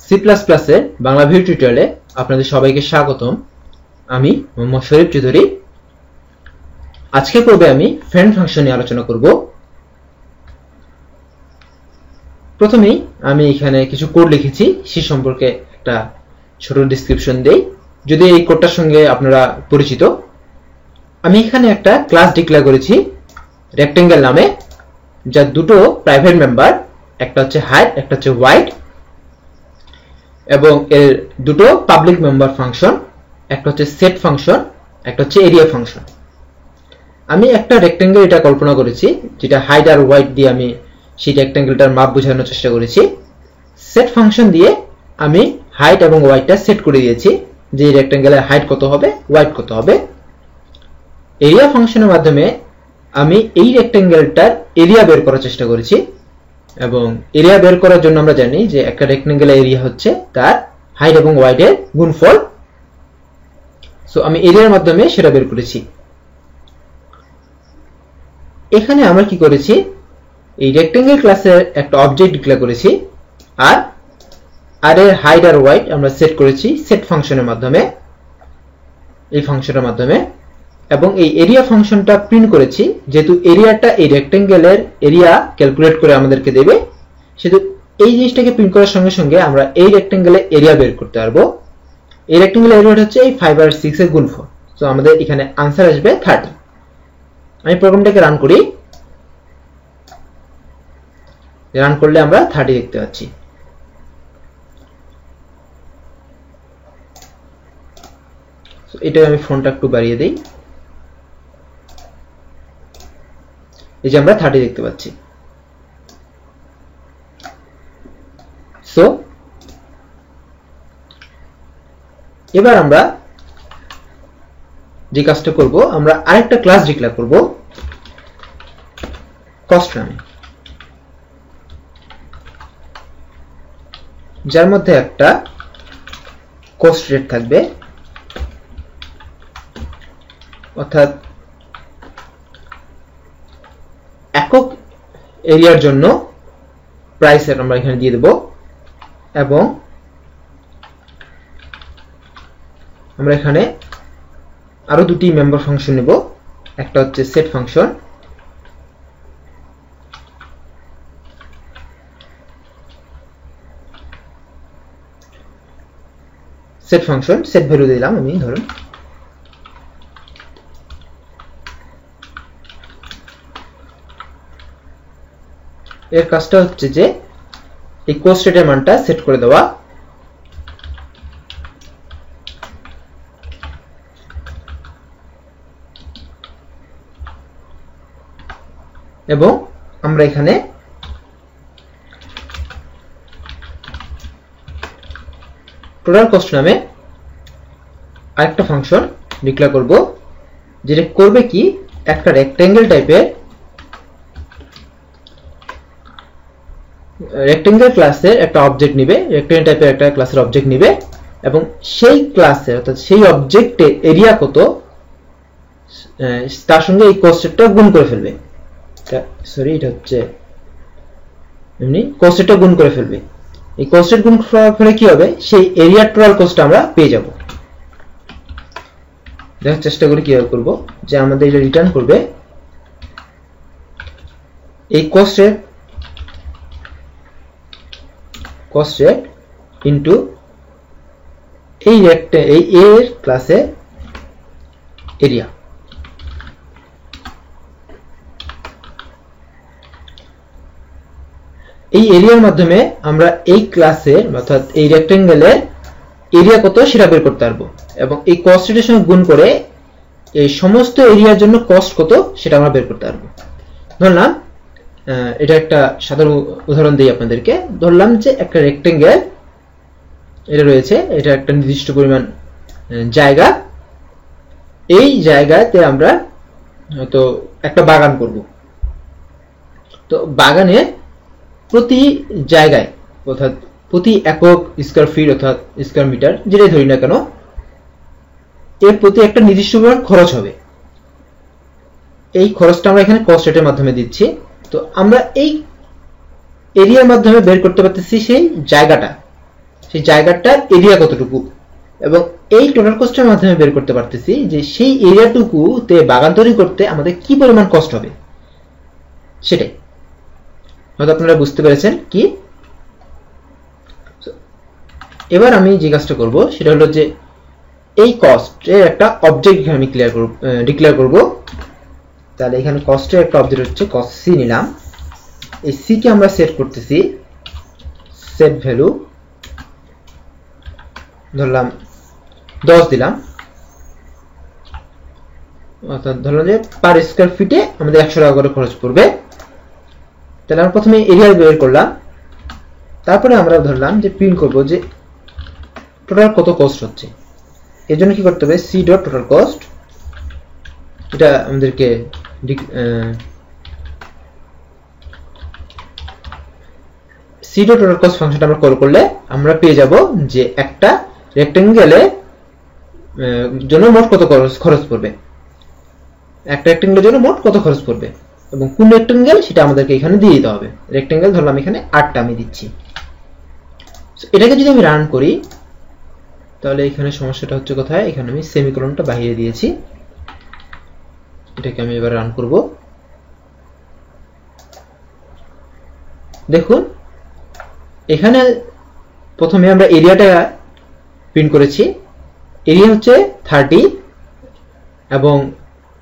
C++ এর Bangla video টিউটোরিয়ালে আপনাদের সবাইকে স্বাগতম। আমি মোহাম্মদ শরীফ চৌধুরী। আজকে পর্বে আমি ফ্রেন্ড ফাংশন নিয়ে আলোচনা করব। প্রথমেই আমি এখানে কিছু কোড লিখেছি, সে সম্পর্কে একটা ছোট ডেসক্রিপশন দেই, যদি এই কোডটার সঙ্গে আপনারা পরিচিত। আমি এখানে একটা ক্লাস ডিক্লেয়ার করেছি রেক্টেঙ্গেল নামে, যার দুটো প্রাইভেট মেম্বার, একটা হচ্ছে হাইট, একটা হচ্ছে ওয়াইড, এবং এর দুটো পাবলিক মেম্বার ফাংশন, একটা হচ্ছে সেট ফাংশন, একটা হচ্ছে এরিয়া ফাংশন। আমি একটা রেক্টেঙ্গেল এটা কল্পনা করেছি, যেটা হাইট আর ওয়াইড দিয়ে আমি সেই রেক্টেঙ্গেলটার মাপ বোঝানোর চেষ্টা করেছি। সেট ফাংশন দিয়ে আমি হাইট এবং ওয়াইডটা সেট করে দিয়েছি, যে এই রেক্টেঙ্গেলের হাইট কত হবে, ওয়াইড কত হবে। এরিয়া ফাংশনের মাধ্যমে আমি এই রেক্টেঙ্গেলটার এরিয়া বের করার চেষ্টা করেছি, এবং এরিয়া বের করার জন্য আমরা জানি যে একটা রেক্টেঙ্গেলের এরিয়া হচ্ছে তার হাইট এবং ওয়াইডের গুণফল। সো আমি এরিয়ার মাধ্যমে সেটা বের করেছি। এখানে আমরা কি করেছি, এই রেক্টেঙ্গেল ক্লাসের একটা অবজেক্ট ডিক্লেয়ার করেছি, আর এর হাইট আর ওয়াইড আমরা সেট করেছি সেট ফাংশনের মাধ্যমে, এই ফাংশনের মাধ্যমে। এবং এই এরিয়া ফাংশনটা প্রিন্ট করেছি, যেহেতু এরিয়াটা এই রেক্টেঙ্গেলের এরিয়া ক্যালকুলেট করে আমাদেরকে দেবে, সেহেতু এই জিনিসটাকে প্রিন্ট করার সঙ্গে সঙ্গে আমরা এই রেক্টেঙ্গেলের এরিয়া বের করতে পারবো। এই রেক্টেঙ্গেলের এরিয়া হচ্ছে এই 5 আর 6 এর গুণফল। সো আমাদের এখানে আনসার আসবে 30। আমি প্রোগ্রামটাকে রান করি, রান করলে আমরা 30 দেখতে পাচ্ছি। এটা আমি ফন্টটা একটু বাড়িয়ে দেই, এই যে আমরা 30 দেখতে পাচ্ছি। সো এবার আমরা যে কাজটা করব, আমরা আরেকটা ক্লাস ডিক্লেয়ার করব কস্ট নামে, যার মধ্যে একটা কস্ট রেট থাকবে, অর্থাৎ একক এরিয়ার জন্য প্রাইস আমরা এখানে দিয়ে দেব। এবং আমরা এখানে আরো দুটি মেম্বার ফাংশন নেব, একটা হচ্ছে সেট ফাংশন, সেট ভ্যালু দিলাম আমি, ধরুন এর কাজটা হচ্ছে যে এই কোস্ট রেটের মানটা সেট করে দেওয়া। এবং আমরা এখানে টোটাল কস্ট নামে আরেকটা ফাংশন ডিক্লেয়ার করব, যেটা করবে কি, একটা রেক্টেঙ্গেল টাইপের রেক্টেঙ্গেল ক্লাসের একটা অবজেক্ট নিবে, রেক্টেঙ্গেল টাইপের একটা ক্লাসের অবজেক্ট নিবে, এবং সেই ক্লাসে অর্থাৎ সেই অবজেক্টের এরিয়া কত তার সঙ্গে এই কস্ট রেটটা গুণ করে ফেলবে। সরি, এটা হচ্ছে এমনি কস্ট রেটটা গুণ করে ফেলবে। এই কস্ট রেট গুণ করার ফলে কি হবে, সেই এরিয়ার টোটাল কস্ট আমরা পেয়ে যাব। দেখার চেষ্টা করি কিভাবে করব, যে আমাদের এটা রিটার্ন করবে এই কস্ট রেট ইনটু এই এর ক্লাসে এরিয়া। এই এরিয়ার মাধ্যমে আমরা এই ক্লাসের অর্থাৎ এই রেক্টেঙ্গেলের এরিয়া কত সেটা বের করতে পারবো, এবং এই কস্ট রেটের সঙ্গে গুণ করে এই সমস্ত এরিয়ার জন্য কস্ট কত সেটা আমরা বের করতে পারবো। ধরলাম, এটা একটা সাধারণ উদাহরণ দিই আপনাদেরকে। ধরলাম যে একটা রেক্টেঙ্গেল এটা রয়েছে, এটা একটা নির্দিষ্ট পরিমাণ জায়গা, এই জায়গাতে আমরা হয়তো একটা বাগান করব। তো বাগানে প্রতি জায়গায় অর্থাৎ প্রতি একক স্কয়ার ফিট অর্থাৎ স্কয়ার মিটার যেটাই ধরি না কেন, এর প্রতি একটা নির্দিষ্ট পরিমাণ খরচ হবে। এই খরচটা আমরা এখানে কস্ট রেটের মাধ্যমে দিচ্ছি। তো আমরা এই এরিয়ার মাধ্যমে বের করতে পারতেছি সেই জায়গাটা, সেই জায়গাটার এরিয়া কতটুকু, এবং এই টোটাল কস্টের মাধ্যমে বের করতে পারতেছি যে সেই এরিয়াটুকুতে বাগান তৈরি করতে আমাদের কি পরিমাণ কস্ট হবে সেটাই। হয়তো আপনারা বুঝতে পেরেছেন কি। এবার আমি যে কাজটা করব সেটা হলো যে এই কস্টের একটা অবজেক্ট এখানে আমি ডিক্লেয়ার করব। তাহলে এখানে কস্টের একটা অবজেক্ট হচ্ছে কস্ট সি নিলাম। এই সি কে আমরা সেট করতেছি সেট ভ্যালু, ধরলাম 10 দিলাম, অর্থাৎ ধরলাম যে পার স্কয়ার ফিটে আমাদের 100 টাকা করে খরচ পড়বে। তাহলে আমরা প্রথমে এরিয়া বের করলাম, তারপরে আমরা ধরলাম যে প্রিন্ট করব যে টোটাল কত কস্ট হচ্ছে। এর জন্য কি করতে হবে, সি ডট টোটাল কস্ট, এটা আমাদেরকে সি ডট টোটাল কস্ট ফাংশনটা আমরা কল করলে আমরা পেয়ে যাব যে একটা রেক্টেঙ্গেলে জন্য মোট কত খরচ পড়বে, একটা রেক্টেঙ্গেলের জন্য মোট কত খরচ পড়বে এবং কোন রেক্টেঙ্গেল সেটা আমাদেরকে এখানে দিয়ে দিতে হবে। রেক্টেঙ্গেল ধরলাম এখানে 8টা আমি দিচ্ছি। এটাকে যদি আমি রান করি তাহলে এখানে সমস্যাটা হচ্ছে কোথায়, এখানে আমি সেমিকোলনটা বাহিরে দিয়েছি। এটাকে আমি এবার রান করব। দেখুন এখানে প্রথমে আমরা এরিয়াটা প্রিন্ট করেছি, এরিয়া হচ্ছে 30 এবং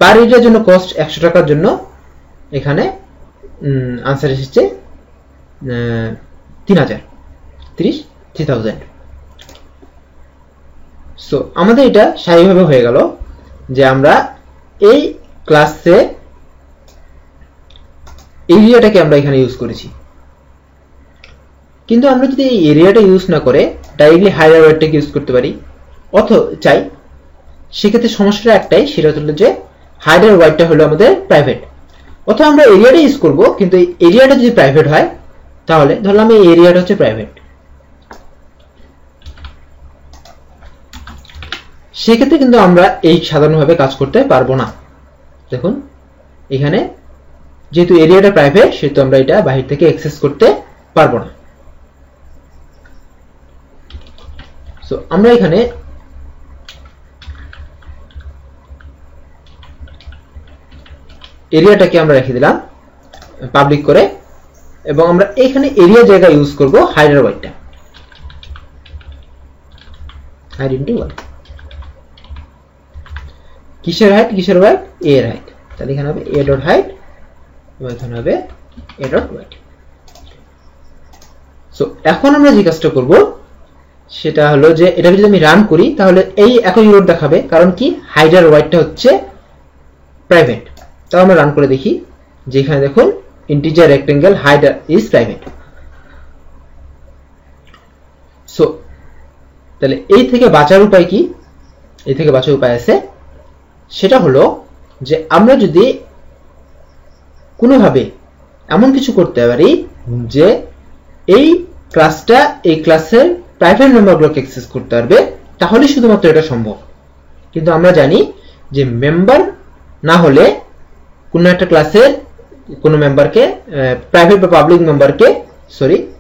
পার এরিয়ার জন্য কস্ট 100 টাকার জন্য এখানে আনসার এসেছে 3000। সো আমাদের এটা স্বাভাবিকভাবে হয়ে গেল যে আমরা এই ক্লাসে এরিয়াটাকে আমরা এখানে ইউজ করেছি। কিন্তু আমরা যদি এই এরিয়াটা ইউজ না করে ডাইরেক্টলি হাইডার ওয়াইডটাকে ইউজ করতে পারি চাই, সেক্ষেত্রে সমস্যাটা একটাই, সেটা হলো যে হাইডার ওয়াইডটা হলো আমাদের প্রাইভেট। অথবা আমরা এরিয়াটা ইউজ করব, কিন্তু এই এরিয়াটা যদি প্রাইভেট হয় তাহলে ধরলাম এই এরিয়াটা হচ্ছে প্রাইভেট, সেক্ষেত্রে কিন্তু আমরা এই সাধারণভাবে কাজ করতে পারবো না। দেখুন এখানে যেহেতু এরিয়াটা প্রাইভেট সেহেতু আমরা এটা বাহির থেকে অ্যাক্সেস করতে পারবো না। সো আমরা এখানে এরিয়াটাকে আমরা রেখে দিলাম পাবলিক করে, এবং আমরা এখানে এরিয়া জায়গা ইউজ করব হাইডার ওয়াইডটা, হাইড ইনটু ওয়াইড। কিসের হাইট, কিসের ওয়াইড, এ এর হাইট। তাহলে এখানে হবে এ ডট হাইট এবং এখানে হবে এ ডট ওয়াইড। সো এখন আমরা যে কাজটা করব সেটা হলো যে এটাকে যদি আমি রান করি তাহলে এই একই ইউরোড দেখাবে, কারণ কি হাইডার ওয়াইডটা হচ্ছে প্রাইভেট। তাও আমরা রান করে দেখি যে এখানে দেখুন integer rectangle hider is private. So তাহলে এই থেকে বাঁচার উপায় কি, এই থেকে বাঁচার উপায় আছে, সেটা হলো যে আমরা যদি কোনোভাবে এমন কিছু করতে পারি যে এই ক্লাসটা এই ক্লাসের প্রাইভেট মেম্বারগুলোকে অ্যাক্সেস করতে পারবে, তাহলে শুধুমাত্র এটা সম্ভব। কিন্তু আমরা জানি যে মেম্বার না হলে কোনো একটা ক্লাসের কোনো মেম্বারকে প্রাইভেট বা পাবলিক মেম্বারকে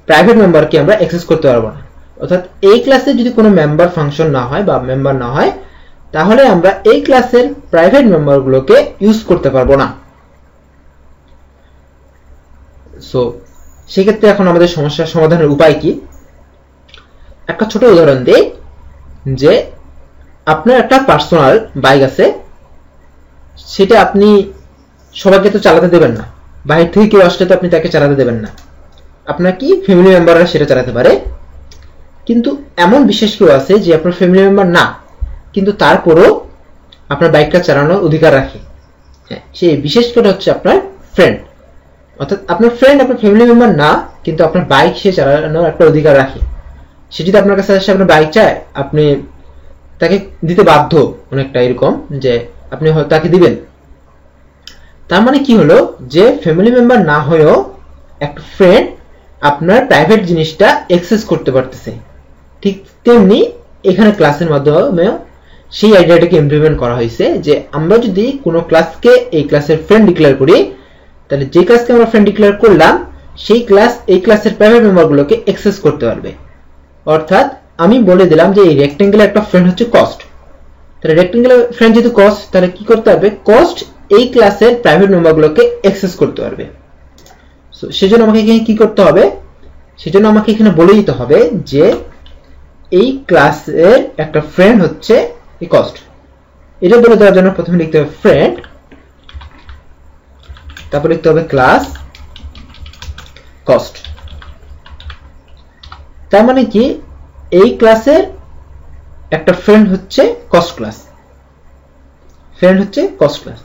প্রাইভেট মেম্বারকে আমরা অ্যাক্সেস করতে পারবো না। অর্থাৎ এই ক্লাসে যদি কোনো মেম্বার ফাংশন না হয় বা মেম্বার না হয় তাহলে আমরা এই ক্লাসের প্রাইভেট মেম্বারগুলোকে ইউজ করতে পারবো না। সো সেক্ষেত্রে এখন আমাদের সমস্যার সমাধানের উপায় কি, একটা ছোট উদাহরণ দিই যে আপনার একটা পার্সোনাল বাইক আছে, সেটা আপনি সবাইকে তো চালাতে দেবেন না, বাইরে থেকে কেউ আসলে তো আপনি তাকে চালাতে দেবেন না, আপনার কি ফ্যামিলি মেম্বাররা সেটা চালাতে পারে। কিন্তু এমন বিশেষ কেউ আছে যে আপনার ফ্যামিলি মেম্বার না, কিন্তু তারপরও আপনার বাইকটা চালানোর অধিকার রাখে। হ্যাঁ, সেই বিশেষ কেউটা হচ্ছে আপনার ফ্রেন্ড। অর্থাৎ আপনার ফ্রেন্ড আপনার ফ্যামিলি মেম্বার না, কিন্তু আপনার বাইক সে চালানোর একটা অধিকার রাখে। সে যদি আপনার কাছে আসে আপনার বাইক চায়, আপনি তাকে দিতে বাধ্য, অনেকটা এরকম যে আপনি তাকে দিবেন। তার মানে কি হলো যে ফ্যামিলি মেম্বার না হয়েও একটা ফ্রেন্ড আপনার প্রাইভেট জিনিসটা অ্যাক্সেস করতে পারতেছে। ঠিক তেমনি এখানে ক্লাসের মাধ্যমে সেই আইডিয়াটাকে ইমপ্লিমেন্ট করা হয়েছে যে আমরা যদি কোনো ক্লাসকে এই ক্লাসের ফ্রেন্ড ডিক্লেয়ার করি, তাহলে যে ক্লাসকে আমরা ফ্রেন্ড ডিক্লেয়ার করলাম সেই ক্লাস এই ক্লাসের প্রাইভেট মেম্বারগুলোকে অ্যাক্সেস করতে পারবে। অর্থাৎ আমি বলে দিলাম যে এই রেক্টেঙ্গেলের একটা ফ্রেন্ড হচ্ছে কস্ট। তাহলে রেক্টেঙ্গেলের ফ্রেন্ড যেহেতু কস্ট, তাহলে কি করতে পারবে, কস্ট এই ক্লাসের প্রাইভেট মেম্বারগুলোকে অ্যাক্সেস করতে পারবে। সো সেজন্য আমাকে এখানে কি করতে হবে, সেজন্য আমাকে এখানে বলে দিতে হবে যে এই ক্লাসের একটা ফ্রেন্ড হচ্ছে এই কস্ট। এটা বলে দেওয়ার জন্য প্রথমে লিখতে হবে ফ্রেন্ড, তারপর লিখতে হবে ক্লাস কস্ট। তার মানে কি এই ক্লাসের একটা ফ্রেন্ড হচ্ছে কস্ট ক্লাস, ফ্রেন্ড হচ্ছে কস্ট ক্লাস।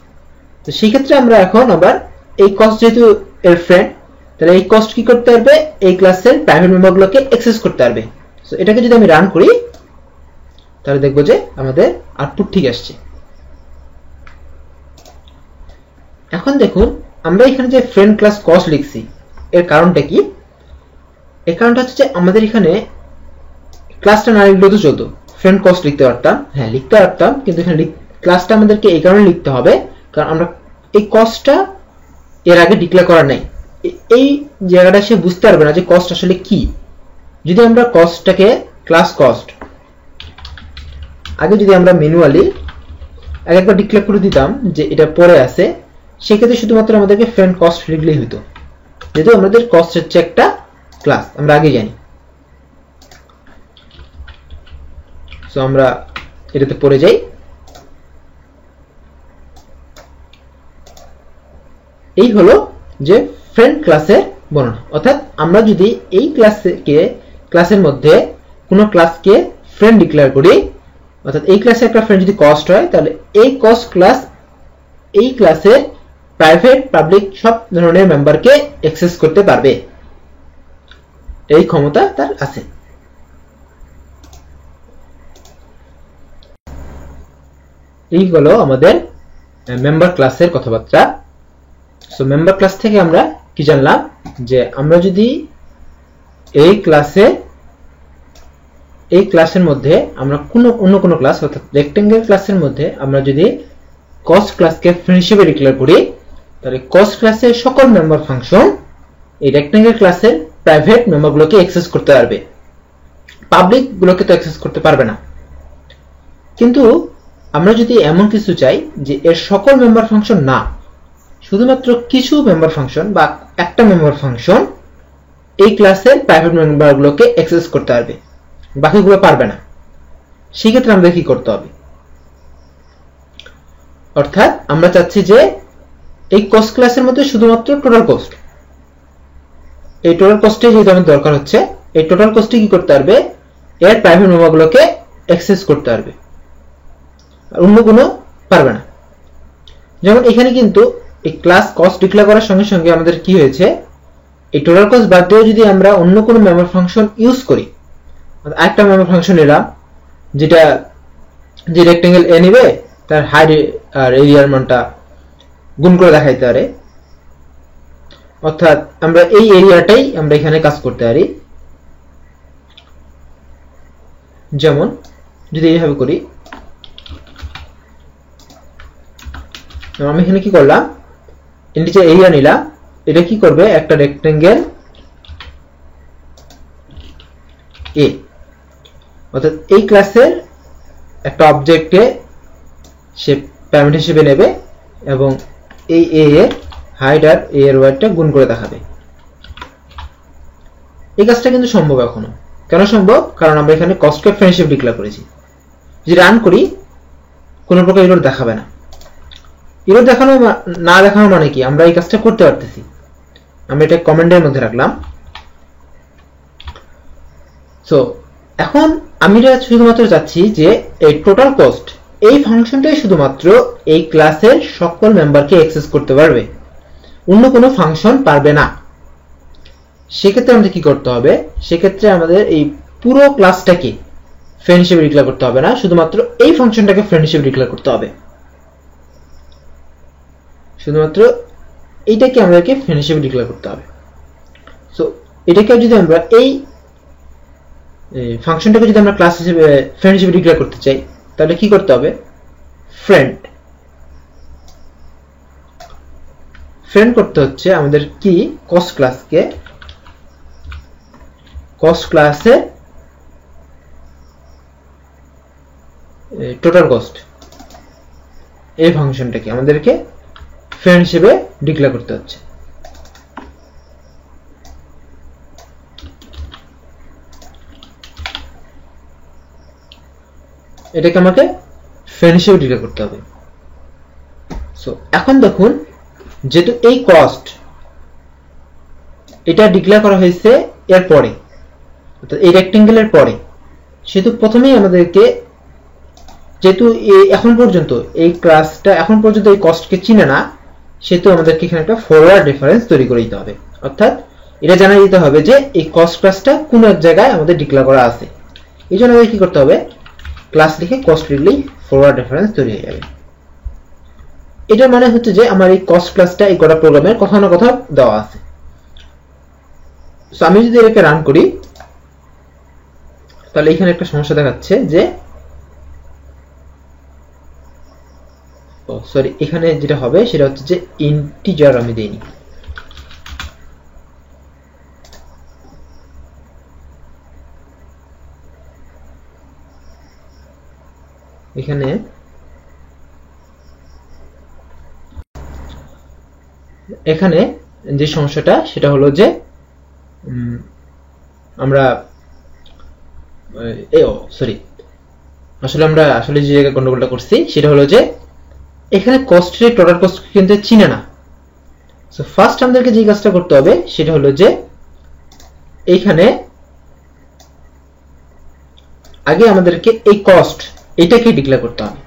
তো সেই ক্ষেত্রে আমরা এখন আবার এই কস্ট যেহেতু এর ফ্রেন্ড, তাহলে এই কস্ট কি করতে পারবে, এই ক্লাসের প্রাইভেট মেম্বারগুলোকে অ্যাক্সেস করতে পারবে। সো এটাকে যদি আমি রান করি তাহলে দেখবো যে আমাদের আউটপুট ঠিক আসছে। এখন দেখুন আমরা এখানে যে ফ্রেন্ড ক্লাস কস্ট লিখছি এর কারণটা কি, এর কারণটা হচ্ছে যে আমাদের এখানে ক্লাসটা না লিখলেও তো চলতো, ফ্রেন্ড কস্ট লিখতে পারতাম, হ্যাঁ লিখতে পারতাম, কিন্তু এখানে ক্লাসটা আমাদেরকে এই কারণে লিখতে হবে কারণ আমরা এই কস্টটা এর আগে ডিক্লেয়ার করা নাই। এই জায়গাটা সে বুঝতে পারবে না যে কস্ট আসলে কি। যদি আমরা কস্টটাকে ক্লাস কস্ট আগে যদি আমরা ম্যানুয়ালি একবার ডিক্লেয়ার করে দিতাম যে এটা পরে আছে, সেক্ষেত্রে শুধুমাত্র আমাদেরকে ফ্রেন্ড কস্ট লিখলেই হতো, যেহেতু আমাদের কস্ট হচ্ছে একটা ক্লাস, আমরা আগে জানি। সো আমরা এটাতে পড়ে যাই। এই হলো যে ফ্রেন্ড ক্লাসের বর্ণনা। অর্থাৎ আমরা যদি এই ক্লাসের মধ্যে কোনো ক্লাসকে ফ্রেন্ড ডিক্লেয়ার করি, অর্থাৎ এই ক্লাসে একটা ফ্রেন্ড যদি কস্ট হয়, তাহলে এই কস্ট ক্লাস এই ক্লাসের প্রাইভেট পাবলিক সব ধরনের মেম্বারকে অ্যাক্সেস করতে পারবে, এই ক্ষমতা তার আছে। এই হলো আমাদের মেম্বার ক্লাসের কথাবার্তা। সো মেম্বার ক্লাস থেকে আমরা কি জানলাম, যে আমরা যদি এই ক্লাসের মধ্যে আমরা অন্য কোনো ক্লাস অর্থাৎ রেক্টেঙ্গেল ক্লাসের মধ্যে আমরা যদি কস্ট ক্লাসকে ফ্রেন্ড হিসেবে ডিক্লেয়ার করি, তাহলে কস্ট ক্লাসের সকল মেম্বার ফাংশন এই রেক্টেঙ্গেল ক্লাসের প্রাইভেট মেম্বারগুলোকে অ্যাক্সেস করতে পারবে, পাবলিক গুলোকে তো অ্যাক্সেস করতে পারবে না। কিন্তু আমরা যদি এমন কিছু চাই যে এর সকল মেম্বার ফাংশন না, শুধুমাত্র কিছু মেম্বার ফাংশন বা একটা মেম্বার ফাংশন এই ক্লাসের প্রাইভেট মেম্বারগুলোকে অ্যাক্সেস করতে পারবে, বাকিগুলো পারবে না, সেই ক্ষেত্রে আমাদের কি করতে হবে, অর্থাৎ আমরা চাচ্ছি যে এই কস্ট ক্লাসের মধ্যে শুধুমাত্র টোটাল কস্ট, এই টোটাল কস্টে যেহেতু আমাদের দরকার হচ্ছে, এই টোটাল কস্টে কি করতে পারবে, এর প্রাইভেট মেম্বারগুলোকে অ্যাক্সেস করতে পারবে, আর অন্য কোনো পারবে না। যেমন এখানে কিন্তু এই ক্লাস কস্ট ডিক্লেয়ার করার সঙ্গে সঙ্গে আমাদের কি হয়েছে, এই টোটাল কস্ট বাদ দিয়ে যদি আমরা অন্য কোনো মেম্বার ফাংশন ইউজ করি, একটা মেম্বার ফাংশন নিলাম যেটা যে রেক্টেঙ্গেল এ নেবে তার হাইট আর এরিয়ার মানটা গুণ করে দেখাইতে পারে, অর্থাৎ আমরা এই এরিয়াটাই আমরা এখানে কাজ করতে পারি। যেমন যদি এইভাবে করি, আমি এখানে কি করলাম, এর নিচে এরিয়া নিলাম, এটা কি করবে, একটা রেক্টেঙ্গেল এ, অর্থাৎ এই ক্লাসের একটা অবজেক্টে সে প্যারামিটার হিসেবে নেবে এবং এই এ এর হাইট আর এ এর ওয়েটটা গুণ করে দেখাবে। এই কাজটা কিন্তু সম্ভব এখনো। কেন সম্ভব, কারণ আমরা এখানে কস্টকে ফ্রেন্ড হিসেবে ডিক্লেয়ার করেছি। যদি রান করি কোনো প্রকার এরর দেখাবে না। এরর দেখানো না দেখানো মানে কি, আমরা এই কাজটা করতে পারতেছি। আমরা এটা কমেন্টের মধ্যে রাখলাম। সো এখন আমি শুধুমাত্র চাচ্ছি যে এই টোটাল কস্ট এই ফাংশনটাই শুধুমাত্র এই ক্লাসের সকল মেম্বারকে অ্যাক্সেস করতে পারবে, অন্য কোনো ফাংশন পারবে না। সেক্ষেত্রে আমাদের কি করতে হবে, সেক্ষেত্রে আমাদের এই পুরো ক্লাসটাকে ফ্রেন্ড হিসেবে ডিক্লেয়ার করতে হবে না, শুধুমাত্র এই ফাংশনটাকে ফ্রেন্ড হিসেবে ডিক্লেয়ার করতে হবে, শুধুমাত্র এইটাকে আমাদেরকে ফ্রেন্ড হিসেবে ডিক্লেয়ার করতে হবে। সো এটাকে যদি আমরা এই ফাংশনটাকে যদি আমরা ক্লাস হিসেবে ফ্রেন্ড হিসেবে ডিক্লেয়ার করতে চাই, তাহলে কি করতে হবে, ফ্রেন্ড করতে হচ্ছে আমাদের কি, কস্ট ক্লাসে টোটাল কস্ট এই ফাংশনটাকে আমাদেরকে ফ্রেন্ড হিসেবে ডিক্লেয়ার করতে হচ্ছে। এটাকে আমাকে ফ্রেন্ড হিসেবে ডিক্লেয়ার করতে হবে। সো এখন দেখুন, যেহেতু এই কস্ট এটা ডিক্লেয়ার করা হয়েছে এর পরে, অর্থাৎ এই রেক্টেঙ্গেলের পরে, সেহেতু প্রথমেই আমাদেরকে, যেহেতু এখন পর্যন্ত এই ক্লাসটা এখন পর্যন্ত এই কস্টকে চিনে না, সেহেতু আমাদেরকে এখানে একটা ফরওয়ার্ড রেফারেন্স তৈরি করে দিতে হবে। অর্থাৎ এটা জানা দিতে হবে যে এই কস্ট ক্লাসটা কোন এক জায়গায় আমাদের ডিক্লেয়ার করা আছে। এই জন্য আমাদের কি করতে হবে, ক্লাস লিখে কস্ট লিখলেই ফরওয়ার্ড রেফারেন্স তৈরি হয়ে যাবে। এটার মানে হচ্ছে যে আমার এই কস্ট ক্লাসটা এই গোটা প্রোগ্রামের কোথাও না কোথাও দেওয়া আছে। সো আমি যদি এটাকে রান করি, তাহলে এখানে একটা সমস্যা দেখাচ্ছে যে, সরি, এখানে যেটা হবে সেটা হচ্ছে যে ইন্টিজার আমি দেইনি। এখানে যে সমস্যাটা সেটা হলো যে আমরা আসলে যে জায়গায় গন্ডগোলটা করছি সেটা হলো যে এখানে কস্টের টোটাল কস্ট কিন্তু চিনে না। সো ফার্স্ট আমাদেরকে যে কাজটা করতে হবে সেটা হলো যে এইখানে আগে আমাদেরকে এই কস্ট এটাকে ডিক্লেয়ার করতে হবে।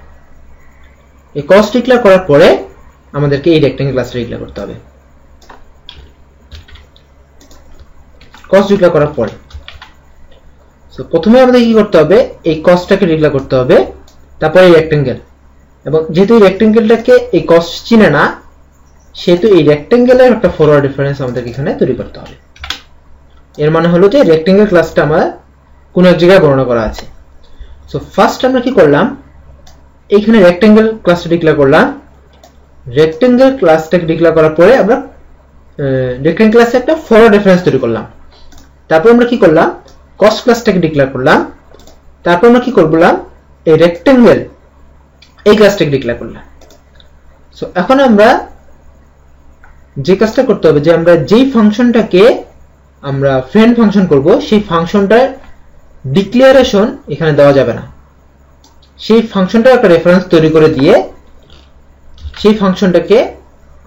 এই কস্ট ডিক্লেয়ার করার পরে আমাদেরকে এই রেক্টেঙ্গেল ক্লাসটা ডিক্লেয়ার করতে হবে। কস্ট ডিক্লেয়ার করার পরে, সো প্রথমে আমাদের কি করতে হবে, এই কস্টটাকে ডিক্লেয়ার করতে হবে, তারপরে এই রেক্টেঙ্গেল। এবং যেহেতু এই রেক্টেঙ্গেলটাকে এই কস্ট চিনে না, সেহেতু এই রেক্টেঙ্গেলের একটা ফরওয়ার্ড রেফারেন্স আমাদেরকে এখানে তৈরি করতে হবে। এর মানে হলো যে রেক্টেঙ্গেল ক্লাসটা আমার কোন এক জায়গায় বর্ণনা করা আছে। সো ফার্স্ট আমরা কি করলাম, এইখানে রেক্টেঙ্গেল ক্লাসটা ডিক্লেয়ার করলাম। রেক্টেঙ্গেল ক্লাসটাকে ডিক্লেয়ার করার পরে আমরা রেক্টেঙ্গেল ক্লাসে একটা ফরওয়ার্ড রেফারেন্স তৈরি করলাম। তারপর আমরা কি করলাম, কস্ট ক্লাসটাকে ডিক্লেয়ার করলাম। তারপর আমরা কি করলাম, এই রেক্টেঙ্গেল এই ক্লাসটাকে ডিক্লেয়ার করলাম। সো এখন আমরা যে কাজটা করতে হবে, যে আমরা যেই ফাংশনটাকে আমরা ফ্রেন্ড ফাংশন করব, সেই ফাংশনটার ডিক্লারেশন এখানে দেওয়া যাবে না। সেই ফাংশনটার একটা রেফারেন্স তৈরি করে দিয়ে সেই ফাংশনটাকে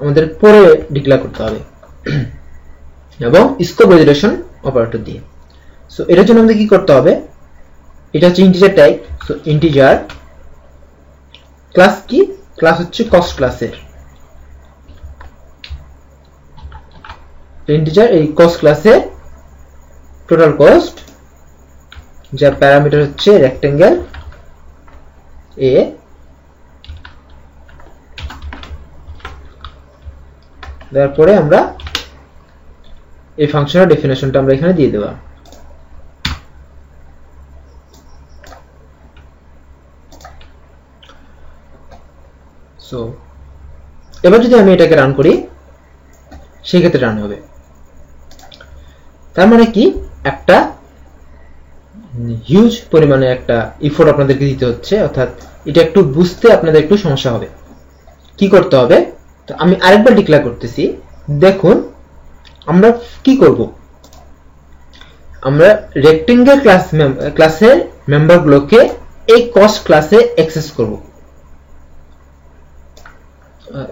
আমাদের পরে ডিক্লেয়ার করতে হবে এবং স্কোপ রেজুলেশন অপারেটর দিয়ে। সো এটার জন্য আমাদের কি করতে হবে, এটা হচ্ছে integer type. So integer class কি, ক্লাস হচ্ছে কস্ট ক্লাসের ইন্টিজার। এই কস্ট ক্লাসে টোটাল কস্ট, যার প্যারামিটার হচ্ছে রেক্টেঙ্গেল এ, তারপরে আমরা এই ফাংশনের ডেফিনেশনটা আমরা এখানে দিয়ে দেব। সো এবার যদি আমি এটাকে রান করি, সেই ক্ষেত্রে রান হবে। তার মানে কি, একটা হিউজ পরিমাণে একটা এফোর্ট আপনাদেরকে দিতে হচ্ছে, অর্থাৎ এটা একটু বুঝতে আপনাদের একটু সমস্যা হবে। কি করতে হবে, তো আমি আরেকবার ডিক্লেয়ার করতেছি। দেখুন আমরা কি করব, আমরা রেক্টেঙ্গেল ক্লাসের মেম্বারগুলোকে এই কস্ট ক্লাসে অ্যাক্সেস করব।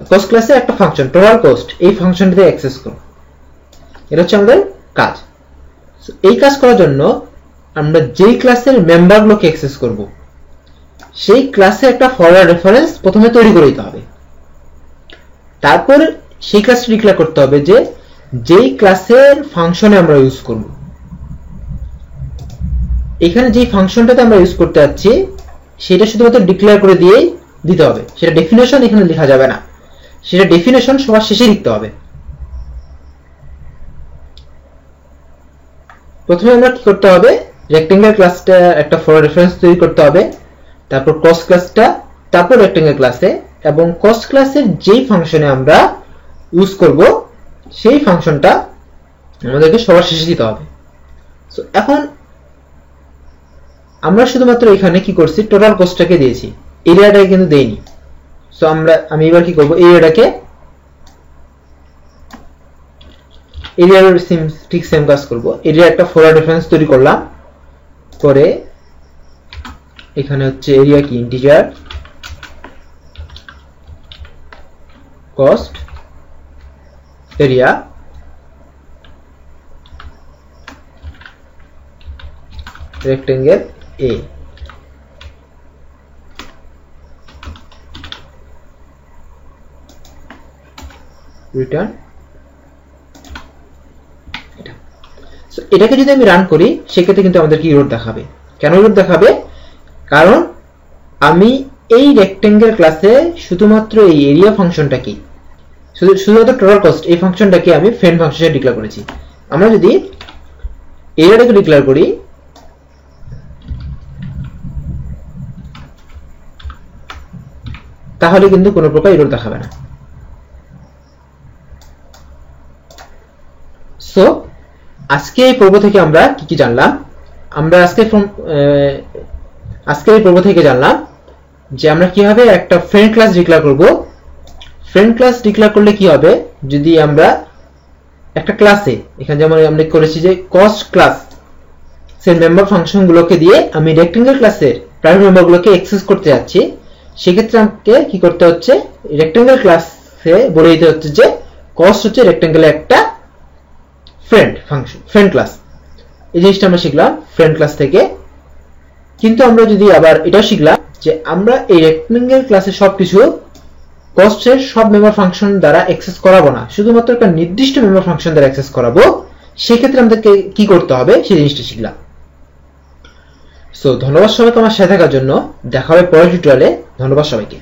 কস্ট ক্লাসে একটা ফাংশন টোটাল কস্ট, এই ফাংশনটাতে অ্যাক্সেস করব। এটা হচ্ছে আমাদের কাজ। এই কাজ করার জন্য আমরা যেই ক্লাসের মেম্বারগুলোকে অ্যাক্সেস করব, সেই ক্লাসে একটা ফরওয়ার্ড রেফারেন্স প্রথমে তৈরি করে দিতে হবে। তারপর সেই ক্লাসটি ডিক্লেয়ার করতে হবে যে যেই ক্লাসের ফাংশনে আমরা ইউজ করব। এখানে যেই ফাংশনটাতে আমরা ইউজ করতে যাচ্ছি সেটা শুধুমাত্র ডিক্লেয়ার করে দিয়েই দিতে হবে, সেটা ডেফিনেশন এখানে লেখা যাবে না, সেটা ডেফিনেশন সবার শেষে লিখতে হবে। প্রথমে আমরা কি করতে হবে, রেক্টেঙ্গেল ক্লাসটা একটা ফরওয়ার্ড রেফারেন্স তৈরি করতে হবে, তারপর কস্ট ক্লাসটা, তারপর রেক্টেঙ্গেল ক্লাসে, এবং কস্ট ক্লাসের যেই ফাংশনে আমরা ইউজ করব সেই ফাংশনটা আমাদেরকে সবার শেষে দিতে হবে। সো এখন আমরা শুধুমাত্র এখানে কি করছি, টোটাল কস্টটাকে দিয়েছি, এরিয়াটাকে কিন্তু দেইনি। সো আমি এবার কি করব, এরিয়াটাকে এরিয়ার ঠিক সেম কাজ করব। এরিয়া একটা ফরওয়ার্ড রেফারেন্স তৈরি করলাম, করে এখানে হচ্ছে এরিয়া কি ইন্টিজার কস্ট এরিয়া রেক্টেঙ্গেল এ। রিটার্ন এটা। সো এটাকে যদি আমি রান করি সেক্ষেত্রে কিন্তু আমাদের কি এরর দেখাবে। কেন এরর দেখাবে? কারণ আমি এই রেক্টেঙ্গেল ক্লাসে শুধুমাত্র এই এরিয়া ফাংশনটা কি, শুধুমাত্র টোটাল কস্ট এই ফাংশনটাকে আমি ফ্রেন্ড ফাংশনে ডিক্লেয়ার করেছি। আমরা যদি এরিয়াটাকে ডিক্লেয়ার করি তাহলে কিন্তু কোনো প্রকার এরর দেখাবে না। সো আজকে এই পর্ব থেকে আমরা কি কি জানলাম? আমরা আজকে এই পর্ব থেকে জানলাম যে আমরা কিভাবে একটা ফ্রেন্ড ক্লাস ডিক্লেয়ার করব। ফ্রেন্ড ক্লাস ডিক্লেয়ার করলে কি হবে, যদি আমরা একটা ক্লাসে এখানে যেমন আমরা করেছি যে কস্ট ক্লাস এর মেম্বার ফাংশনগুলোকে দিয়ে আমি রেক্টেঙ্গেল ক্লাসের প্রাইভেট মেম্বারগুলোকে অ্যাক্সেস করতে যাচ্ছি, সেক্ষেত্রে আমাকে কি করতে হচ্ছে, রেক্টেঙ্গেল ক্লাসে বলে দিতে হচ্ছে যে কস্ট হচ্ছে রেক্টেঙ্গেলের একটা ফ্রেন্ড ফাংশন, ফ্রেন্ড ক্লাস। এই জিনিসটা আমরা শিখলাম ফ্রেন্ড ক্লাস থেকে। কিন্তু আমরা যদি আবার এটা শিখলাম যে আমরা এই রেক্টেঙ্গেল ক্লাসের সবকিছু কস্টের সব মেম্বার ফাংশন দ্বারা অ্যাক্সেস করাবো না, শুধুমাত্র একটা নির্দিষ্ট মেম্বার ফাংশন দ্বারা অ্যাক্সেস করাবো। সেক্ষেত্রে আমাদেরকে কি করতে হবে সেই জিনিসটা শিখলাম। সো ধন্যবাদ সবাইকে আমার সাথে থাকার জন্য। দেখা হবে পরের টিউটোরিয়ালে। ধন্যবাদ সবাইকে।